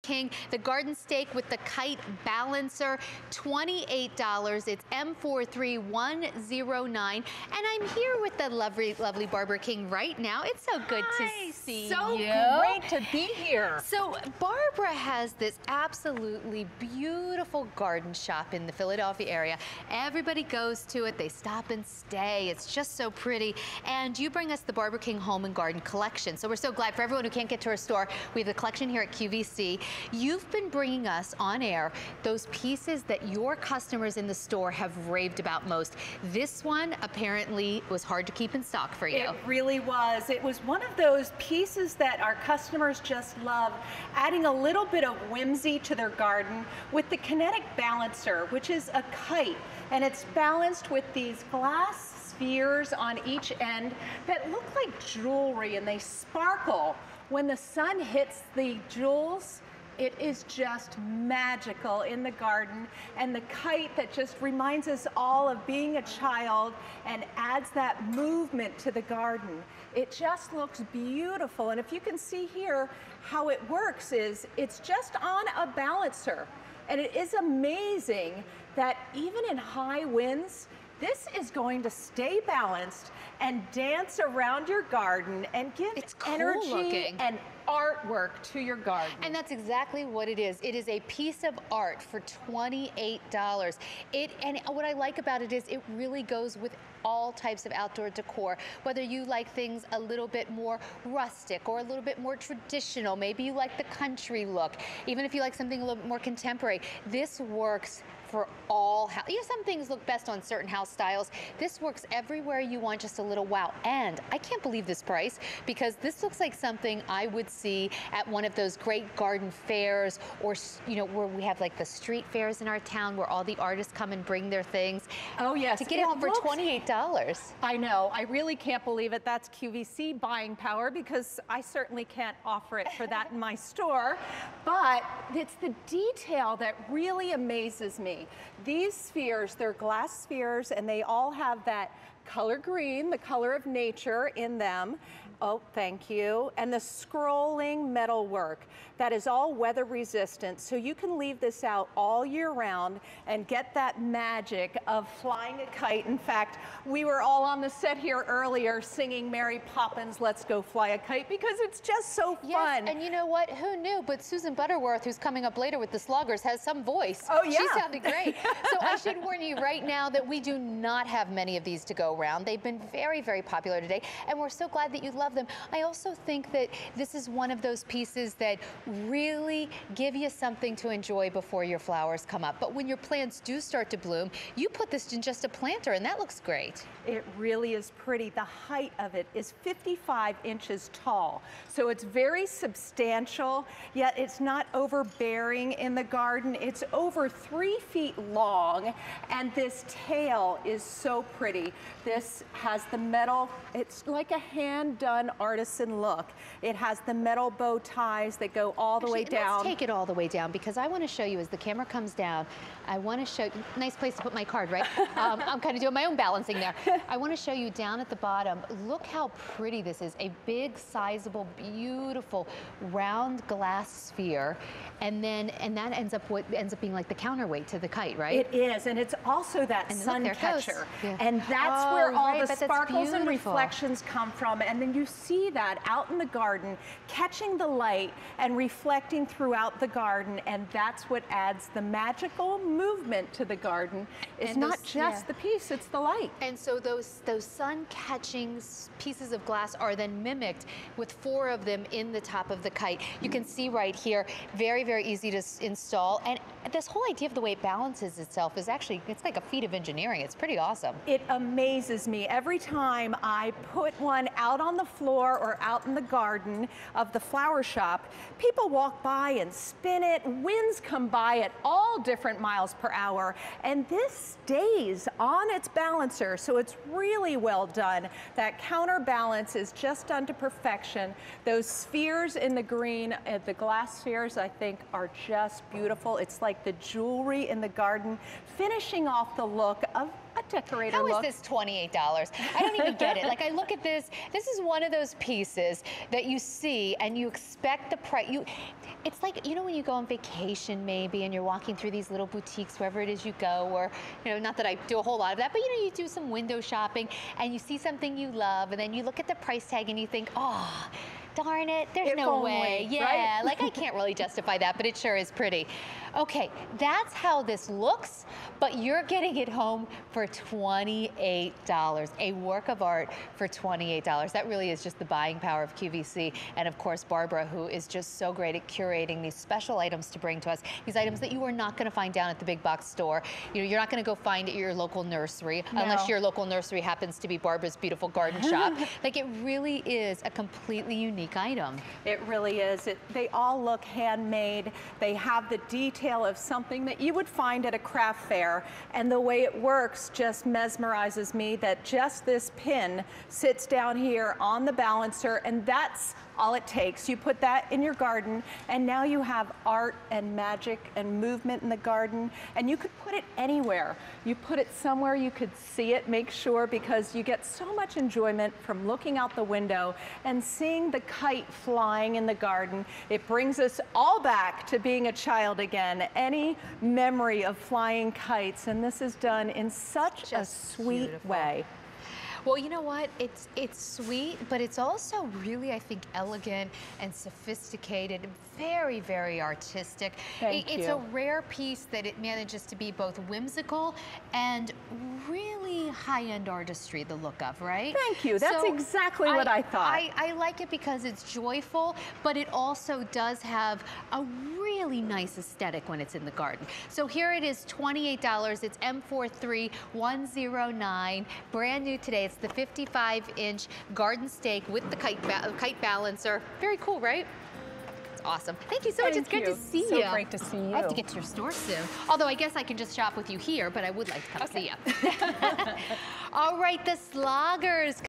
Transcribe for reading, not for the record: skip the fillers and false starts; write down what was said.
King. The garden stake with the Kite balancer, $28. It's M43109. And I'm here with the lovely, lovely Barbara King right now. It's so good to see you. So great to be here. So Barbara has this absolutely beautiful garden shop in the Philadelphia area. Everybody goes to it. They stop and stay. It's just so pretty. And you bring us the Barbara King Home and Garden Collection. So we're so glad for everyone who can't get to our store. We have the collection here at QVC. You've been bringing us on air those pieces that your customers in the store have raved about most. This one apparently was hard to keep in stock for you. It really was. It was one of those pieces that our customers just love, adding a little bit of whimsy to their garden with the kinetic balancer, which is a kite, and it's balanced with these glass spheres on each end that look like jewelry, and they sparkle. When the sun hits the jewels, it is just magical in the garden, and the kite that just reminds us all of being a child and adds that movement to the garden. It just looks beautiful, and if you can see here how it works is it's just on a balancer, and it is amazing that even in high winds, this is going to stay balanced and dance around your garden and give energy and artwork to your garden. And that's exactly what it is. It is a piece of art for $28. And what I like about it is it really goes with all types of outdoor decor, whether you like things a little bit more rustic or a little bit more traditional. Maybe you like the country look. Even if you like something a little bit more contemporary, this works for all house. You know, some things look best on certain house styles. This works everywhere you want, just a little wow. And I can't believe this price, because this looks like something I would see at one of those great garden fairs, or you know, where we have like the street fairs in our town where all the artists come and bring their things. Oh yes. To get it home for $28. I know, I really can't believe it. That's QVC buying power, because I certainly can't offer it for that in my store. But it's the detail that really amazes me. These spheres, they're glass spheres, and they all have that color green, the color of nature, in them. Oh, thank you. And the scrolling metal work that is all weather resistant, so you can leave this out all year round and get that magic of flying a kite. In fact, we were all on the set here earlier singing Mary Poppins, Let's Go Fly a Kite, because it's just so fun. Yes, and you know what? Who knew? But Susan Butterworth, who's coming up later with the Sloggers, has some voice. Oh yeah. She sounded great. So I should warn you right now that we do not have many of these to go around. They've been very, very popular today, and we're so glad that you love them. I also think that this is one of those pieces that really give you something to enjoy before your flowers come up. But when your plants do start to bloom, you put this in just a planter, and that looks great. It really is pretty. The height of it is 55 inches tall, so it's very substantial, yet it's not overbearing in the garden. It's over 3 feet long, and this tail is so pretty. This has the metal, it's like a hand-done artisan look. It has the metal bow ties that go all the way down. Let's take it all the way down, because I want to show you as the camera comes down. I want to show you, nice place to put my card, right? I'm kind of doing my own balancing there. I want to show you down at the bottom. Look how pretty this is. A big, sizable, beautiful, round glass sphere, and that ends up being like the counterweight to the kite, right? It is, and it's also that sun catcher, yeah. And that's where all the sparkles and reflections come from. And then you see that out in the garden, catching the light and reflecting throughout the garden, and that's what adds the magical movement to the garden. It's not just the piece, it's the light. And so those sun-catching pieces of glass are then mimicked with 4 of them in the top of the kite. You can see right here, very, very easy to install. And this whole idea of the way it balances itself is actually, it's like a feat of engineering. It's pretty awesome. It amazes me. Every time I put one out on the floor or out in the garden of the flower shop, people walk by and spin it. Winds come by at all different miles per hour, and this stays on its balancer, so it's really well done. That counterbalance is just done to perfection. Those spheres in the green, the glass spheres, I think are just beautiful. It's like the jewelry in the garden, finishing off the look of a decorator How look. is this $28? I don't even get it. Like, I look at this. This is one of those pieces that you see and you expect the price. It's like, you know, when you go on vacation maybe and you're walking through these little boutiques wherever it is you go, or, you know, not that I do a whole lot of that, but you know, you do some window shopping and you see something you love and then you look at the price tag and you think, oh, darn it, there's no way. Yeah, right? like I can't really justify that, but it sure is pretty. Okay, that's how this looks, but you're getting it home for $28. A work of art for $28. That really is just the buying power of QVC. And of course, Barbara, who is just so great at curating these special items to bring to us, these items that you are not going to find down at the big box store. You know, you're not going to go find at your local nursery, unless your local nursery happens to be Barbara's beautiful garden shop. Like, it really is a completely unique item. It really is. They all look handmade. They have the detail of something that you would find at a craft fair, and the way it works just mesmerizes me, that just this pin sits down here on the balancer, and that's all it takes. You put that in your garden, and now you have art and magic and movement in the garden, and you could put it anywhere. You put it somewhere you could see it, make sure, because you get so much enjoyment from looking out the window and seeing the kite flying in the garden. It brings us all back to being a child again. Any memory of flying kites, and this is done in such a sweet way. Well, you know what? It's sweet, but it's also really, I think, elegant and sophisticated, very, very artistic. It's a rare piece that it manages to be both whimsical and really high-end artistry, the look of, right? Thank you. That's exactly what I thought. I like it because it's joyful, but it also does have a really nice aesthetic when it's in the garden. So here it is, $28. It's M43109, brand new today. It's the 55-inch garden stake with the kite balancer. Very cool, right? It's awesome. Thank you so much. It's good to see you. So great to see you. I have to get to your store soon. Although I guess I can just shop with you here, but I would like to come see you. All right, the sloggers.